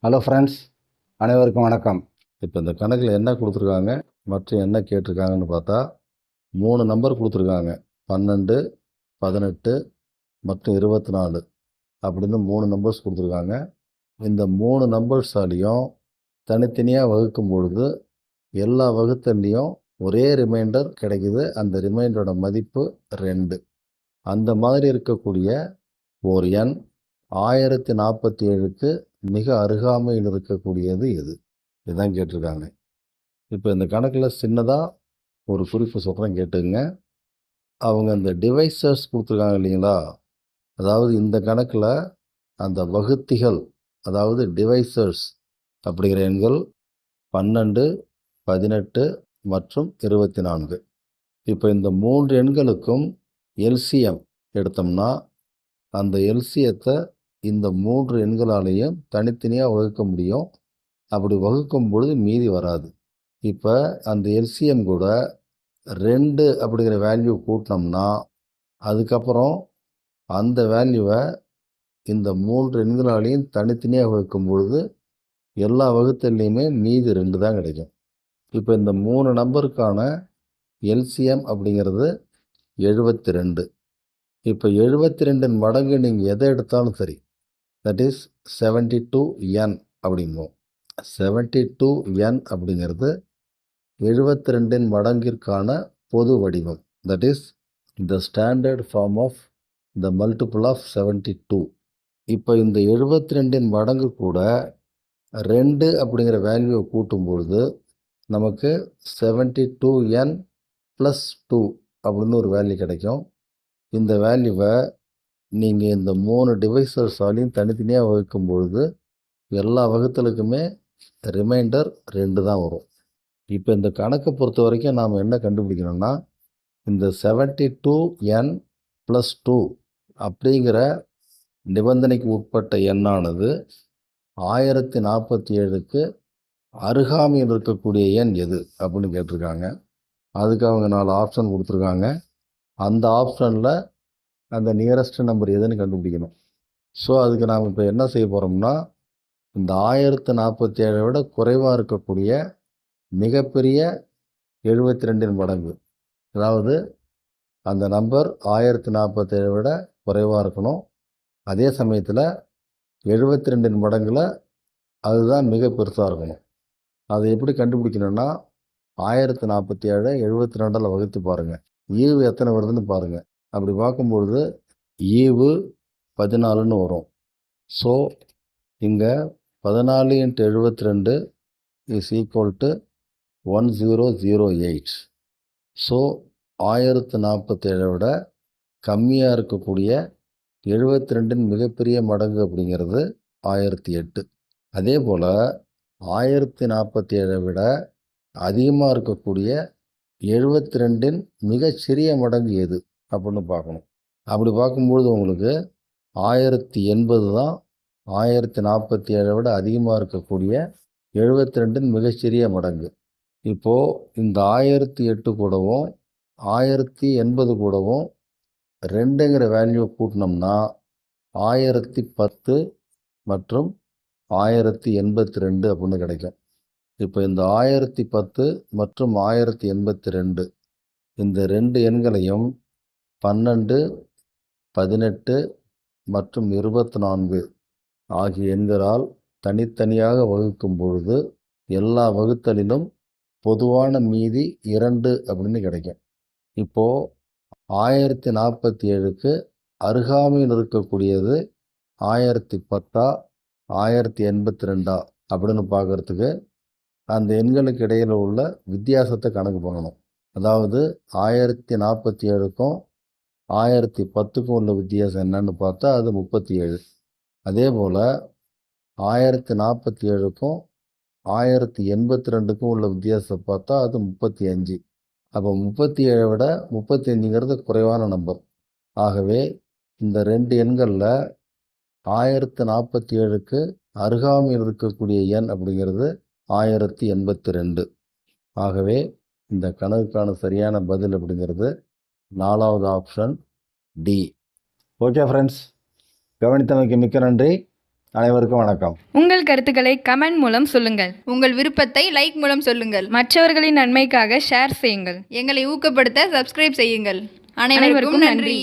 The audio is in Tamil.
ஹலோ ஃப்ரெண்ட்ஸ், அனைவருக்கும் வணக்கம். இப்போ இந்த கணக்கில் என்ன கொடுத்துருக்காங்க மற்றும் என்ன கேட்டிருக்காங்கன்னு பார்த்தா 3 நம்பர் கொடுத்துருக்காங்க. 12, 18 மற்றும் 24 அப்படின்னு 3 நம்பர்ஸ் கொடுத்துருக்காங்க. இந்த 3 நம்பர்ஸாலையும் தனித்தனியாக வகுக்கும் பொழுது எல்லா வகுத்தல்லையும் ஒரே ரிமைண்டர் கிடைக்குது. அந்த ரிமைண்டரோட மதிப்பு 2. அந்த மாதிரி இருக்கக்கூடிய ஒரு எண் 1047க்கு மிக அருகாமையில் இருக்கக்கூடியது எது? இதுதான் கேட்டிருக்காங்க. இப்போ இந்த கணக்கில் சின்னதாக ஒரு குறிப்பு சொல்கிறேன், கேட்டுங்க. அவங்க அந்த டிவைசர்ஸ் கொடுத்துருக்காங்க இல்லைங்களா, அதாவது இந்த கணக்கில் அந்த வகுத்திகள், அதாவது டிவைசர்ஸ் அப்படிங்கிற எண்கள் 12, 18 மற்றும் 24. இப்போ இந்த 3 எண்களுக்கும் எல்சிஎம் எடுத்தோம்னா அந்த எல்சியத்தை இந்த 3 எண்களாலேயும் தனித்தனியாக வகுக்க முடியும். அப்படி வகுக்கும் பொழுது மீதி வராது. இப்போ அந்த எல்சிஎம் கூட 2 அப்படிங்கிற வேல்யூ கூட்டினோம்னா அதுக்கப்புறம் அந்த வேல்யூவை இந்த 3 எண்களாலையும் தனித்தனியாக வகுக்கும் பொழுது எல்லா வகுத்தல்லையுமே மீதி 2 தான் கிடைக்கும். இப்போ இந்த 3 நம்பருக்கான எல்சிஎம் அப்படிங்கிறது 72. இப்போ 72 மடங்கு நீங்கள் எதை எடுத்தாலும் சரி, தட் இஸ் 72n அப்படிம்போம். 72n அப்படிங்கிறது 72 மடங்கிற்கான பொது வடிவம். That is the standard form of the multiple of 72. இப்போ இந்த 72 மடங்கு கூட 2 அப்படிங்கிற வேல்யூவை கூட்டும்பொழுது நமக்கு 72n + 2 அப்படின்னு ஒரு வேல்யூ கிடைக்கும். இந்த வேல்யூவை நீங்கள் இந்த 3 டிவைசர்ஸாலையும் தனித்தனியாக வகுக்கும் பொழுது எல்லா வகுத்தலுக்குமே ரிமைண்டர் 2 தான் வரும். இப்போ இந்த கணக்கை பொறுத்த வரைக்கும் நாம் என்ன கண்டுபிடிக்கணும்னா, இந்த 72n + 2 அப்படிங்கிற நிபந்தனைக்கு உட்பட்ட எண்ணானது 1047க்கு அருகாமையில் இருக்கக்கூடிய எண் எது அப்படின்னு கேட்டிருக்காங்க. அதுக்கு அவங்க 4 ஆப்ஷன் கொடுத்துருக்காங்க. அந்த ஆப்ஷனில் அந்த நியரஸ்ட் நம்பர் எதுன்னு கண்டுபிடிக்கணும். ஸோ அதுக்கு நாம் இப்போ என்ன செய்ய போகிறோம்னா, இந்த 1047 விட குறைவாக இருக்கக்கூடிய மிகப்பெரிய 72 மடங்கு, அதாவது அந்த நம்பர் 1047 விட குறைவாக இருக்கணும். அதே சமயத்தில் 72 மடங்கில் அதுதான் மிக பெருசாக இருக்கணும். அதை எப்படி கண்டுபிடிக்கணும்னா, 1047 72 வகுத்து பாருங்கள், ஈவு எத்தனை வருதுன்னு பாருங்கள். அப்படி பார்க்கும்பொழுது ஈவு 14ன்னு வரும். ஸோ இங்கே 14 × 72 இஸ் ஈக்குவல் டு 1008. ஸோ 1047 விட கம்மியாக இருக்கக்கூடிய 72 மிகப்பெரிய மடங்கு அப்படிங்கிறது 1008. அதே போல் 1047 விட அதிகமாக இருக்கக்கூடிய 72 மிகச்சிறிய மடங்கு எது அப்படின்னு பார்க்கணும். அப்படி பார்க்கும்பொழுது உங்களுக்கு 1080 தான் 1047 விட அதிகமாக இருக்கக்கூடிய 72 மிகச்சிறிய மடங்கு. இப்போது இந்த 1008 கூடவும் 1080 கூடவும் 2ங்கிற வேல்யூவை கூட்டினோம்னா 1010 மற்றும் 1082 அப்படின்னு கிடைக்கும். இப்போ இந்த 1010 மற்றும் 1082 இந்த 2 எண்களையும் 12, 18 மற்றும் 24 ஆகிய எண்களால் தனித்தனியாக வகுக்கும் பொழுது எல்லா வகுத்தலிலும் பொதுவான மீதி 2 அப்படின்னு கிடைக்கும். இப்போது 1047க்கு அருகாமையில் இருக்கக்கூடியது 1010 1082 அப்படின்னு பார்க்குறதுக்கு அந்த எண்களுக்கு இடையில் உள்ள வித்தியாசத்தை கணக்கு பண்ணணும். அதாவது 1047க்கும் 1010க்கும் உள்ள வித்தியாசம் என்னன்னு பார்த்தா அது 37. அதே போல் 1047க்கும் 1082க்கும் உள்ள வித்தியாசத்தை பார்த்தா அது 35. அப்போ 37 விட 35ங்கிறது குறைவான நம்பர். ஆகவே இந்த 2 எண்களில் 1047க்கு அருகாமையில் இருக்கக்கூடிய எண் அப்படிங்கிறது 1082. ஆகவே இந்த கணக்குக்கான சரியான பதில் அப்படிங்கிறது 4வது ஆப்ஷன் டி. ஓகே ஃப்ரெண்ட்ஸ், கவனித்தமைக்கு மிக்க நன்றி. அனைவருக்கும் வணக்கம். உங்கள் கருத்துக்களை கமெண்ட் மூலம் சொல்லுங்கள். உங்கள் விருப்பத்தை லைக் மூலம் சொல்லுங்கள். மற்றவர்களின் நன்மைக்காக ஷேர் செய்யுங்கள். எங்களை ஊக்கப்படுத்த சப்ஸ்கிரைப் செய்யுங்கள். அனைவருக்கும் நன்றி.